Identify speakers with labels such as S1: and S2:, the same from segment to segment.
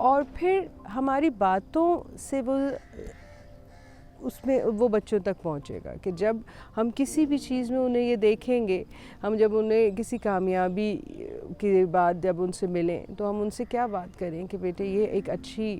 S1: اور پھر ہماری باتوں سے وہ اس میں وہ بچوں تک پہنچے گا کہ جب ہم کسی بھی چیز میں انہیں یہ دیکھیں گے، ہم جب انہیں کسی کامیابی کے بعد جب ان سے ملیں تو ہم ان سے کیا بات کریں کہ بیٹے یہ ایک اچھی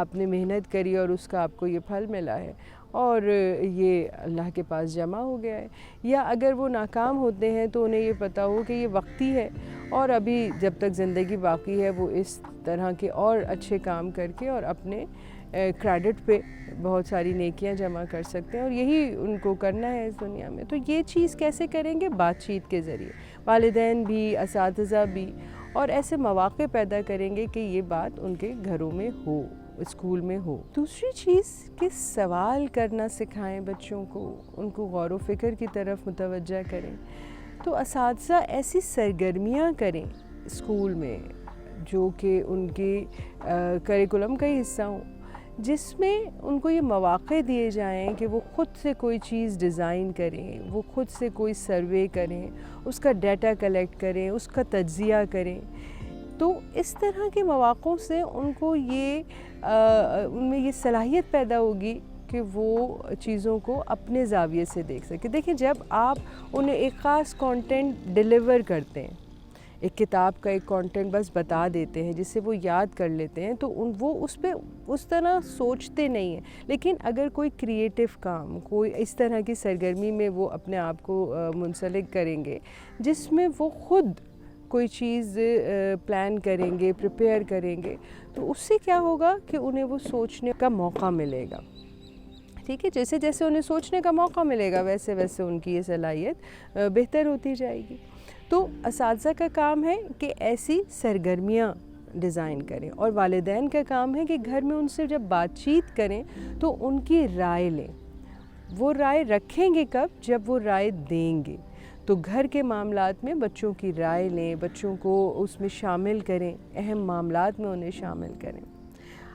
S1: آپ نے محنت کری اور اس کا آپ کو یہ پھل ملا ہے اور یہ اللہ کے پاس جمع ہو گیا ہے. یا اگر وہ ناکام ہوتے ہیں تو انہیں یہ پتہ ہو کہ یہ وقتی ہے اور ابھی جب تک زندگی باقی ہے وہ اس طرح کے اور اچھے کام کر کے اور اپنے کریڈٹ پہ بہت ساری نیکیاں جمع کر سکتے ہیں اور یہی ان کو کرنا ہے اس دنیا میں. تو یہ چیز کیسے کریں گے؟ بات چیت کے ذریعے، والدین بھی، اساتذہ بھی، اور ایسے مواقع پیدا کریں گے کہ یہ بات ان کے گھروں میں ہو، اسکول میں ہو. دوسری چیز کہ سوال کرنا سکھائیں بچوں کو، ان کو غور و فکر کی طرف متوجہ کریں. تو اساتذہ ایسی سرگرمیاں کریں اسکول میں جو کہ ان کے کریکولم کا ہی حصہ ہوں، جس میں ان کو یہ مواقع دیے جائیں کہ وہ خود سے کوئی چیز ڈیزائن کریں، وہ خود سے کوئی سروے کریں، اس کا ڈیٹا کلیکٹ کریں، اس کا تجزیہ کریں. تو اس طرح کے مواقعوں سے ان کو یہ ان میں یہ صلاحیت پیدا ہوگی کہ وہ چیزوں کو اپنے زاویے سے دیکھ سکیں. دیکھیں جب آپ انہیں ایک خاص کانٹینٹ ڈیلیور کرتے ہیں، ایک کتاب کا ایک کانٹینٹ بس بتا دیتے ہیں جس سے وہ یاد کر لیتے ہیں، تو وہ اس پہ اس طرح سوچتے نہیں ہیں. لیکن اگر کوئی کریٹیو کام، کوئی اس طرح کی سرگرمی میں وہ اپنے آپ کو منسلک کریں گے جس میں وہ خود کوئی چیز پلان کریں گے، پریپیئر کریں گے، تو اس سے کیا ہوگا کہ انہیں وہ سوچنے کا موقع ملے گا. ٹھیک ہے، جیسے جیسے انہیں سوچنے کا موقع ملے گا ویسے ویسے ان کی یہ صلاحیت بہتر ہوتی جائے گی. تو اساتذہ کا کام ہے کہ ایسی سرگرمیاں ڈیزائن کریں، اور والدین کا کام ہے کہ گھر میں ان سے جب بات چیت کریں تو ان کی رائے لیں. وہ رائے رکھیں گے کب؟ جب وہ رائے دیں گے. تو گھر کے معاملات میں بچوں کی رائے لیں، بچوں کو اس میں شامل کریں، اہم معاملات میں انہیں شامل کریں.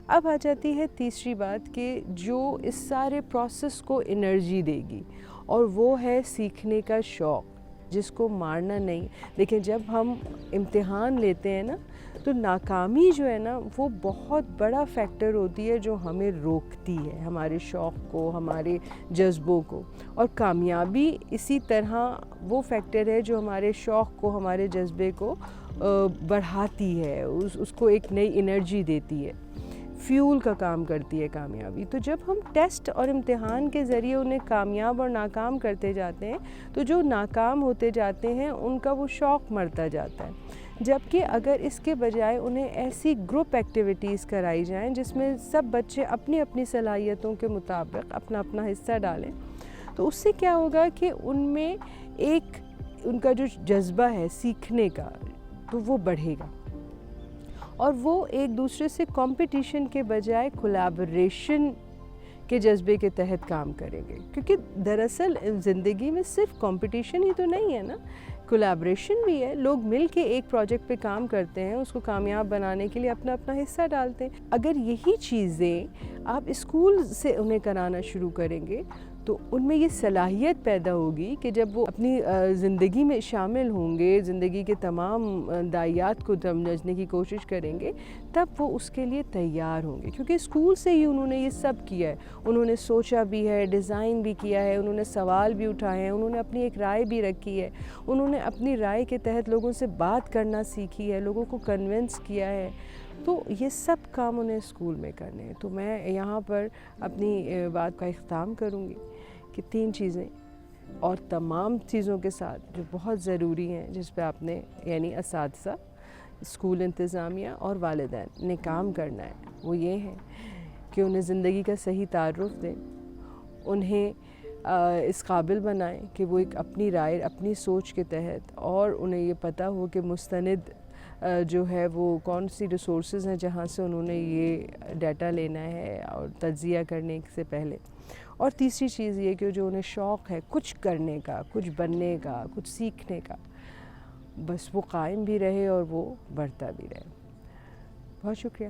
S1: اب آ جاتی ہے تیسری بات کہ جو اس سارے پروسیس کو انرجی دے گی، اور وہ ہے سیکھنے کا شوق جس کو مارنا نہیں. دیکھیں جب ہم امتحان لیتے ہیں نا تو ناکامی جو ہے نا وہ بہت بڑا فیکٹر ہوتی ہے جو ہمیں روکتی ہے، ہمارے شوق کو، ہمارے جذبوں کو. اور کامیابی اسی طرح وہ فیکٹر ہے جو ہمارے شوق کو، ہمارے جذبے کو بڑھاتی ہے، اس کو ایک نئی انرجی دیتی ہے، فیول کا کام کرتی ہے کامیابی. تو جب ہم ٹیسٹ اور امتحان کے ذریعے انہیں کامیاب اور ناکام کرتے جاتے ہیں تو جو ناکام ہوتے جاتے ہیں ان کا وہ شوق مرتا جاتا ہے. جبکہ اگر اس کے بجائے انہیں ایسی گروپ ایکٹیویٹیز کرائی جائیں جس میں سب بچے اپنی اپنی صلاحیتوں کے مطابق اپنا اپنا حصہ ڈالیں، تو اس سے کیا ہوگا کہ ان میں ایک ان کا جو جذبہ ہے سیکھنے کا تو وہ بڑھے گا، اور وہ ایک دوسرے سے کمپٹیشن کے بجائے کولیبریشن کے جذبے کے تحت کام کریں گے. کیونکہ دراصل زندگی میں صرف کمپٹیشن ہی تو نہیں ہے نا، کولیبریشن بھی ہے. لوگ مل کے ایک پروجیکٹ پہ کام کرتے ہیں، اس کو کامیاب بنانے کے لیے اپنا اپنا حصہ ڈالتے ہیں. اگر یہی چیزیں آپ اسکول سے انہیں کرانا شروع کریں گے تو ان میں یہ صلاحیت پیدا ہوگی کہ جب وہ اپنی زندگی میں شامل ہوں گے، زندگی کے تمام دائیات کو سمجھنے کی کوشش کریں گے، تب وہ اس کے لیے تیار ہوں گے. کیونکہ اسکول سے ہی انہوں نے یہ سب کیا ہے، انہوں نے سوچا بھی ہے، ڈیزائن بھی کیا ہے، انہوں نے سوال بھی اٹھائے ہیں، انہوں نے اپنی ایک رائے بھی رکھی ہے، انہوں نے اپنی رائے کے تحت لوگوں سے بات کرنا سیکھی ہے، لوگوں کو کنونس کیا ہے. تو یہ سب کام انہیں اسکول میں کرنے ہیں. تو میں یہاں پر اپنی بات کا اختتام کروں گی کہ 3 چیزیں اور تمام چیزوں کے ساتھ جو بہت ضروری ہیں، جس پہ آپ نے یعنی اساتذہ، اسکول انتظامیہ اور والدین نے کام کرنا ہے، وہ یہ ہے کہ انہیں زندگی کا صحیح تعارف دیں، انہیں اس قابل بنائیں کہ وہ ایک اپنی رائے، اپنی سوچ کے تحت، اور انہیں یہ پتہ ہو کہ مستند جو ہے وہ کون سی ریسورسز ہیں جہاں سے انہوں نے یہ ڈیٹا لینا ہے اور تجزیہ کرنے سے پہلے. اور تیسری چیز یہ کہ جو انہیں شوق ہے کچھ کرنے کا، کچھ بننے کا، کچھ سیکھنے کا، بس وہ قائم بھی رہے اور وہ بڑھتا بھی رہے. بہت شکریہ.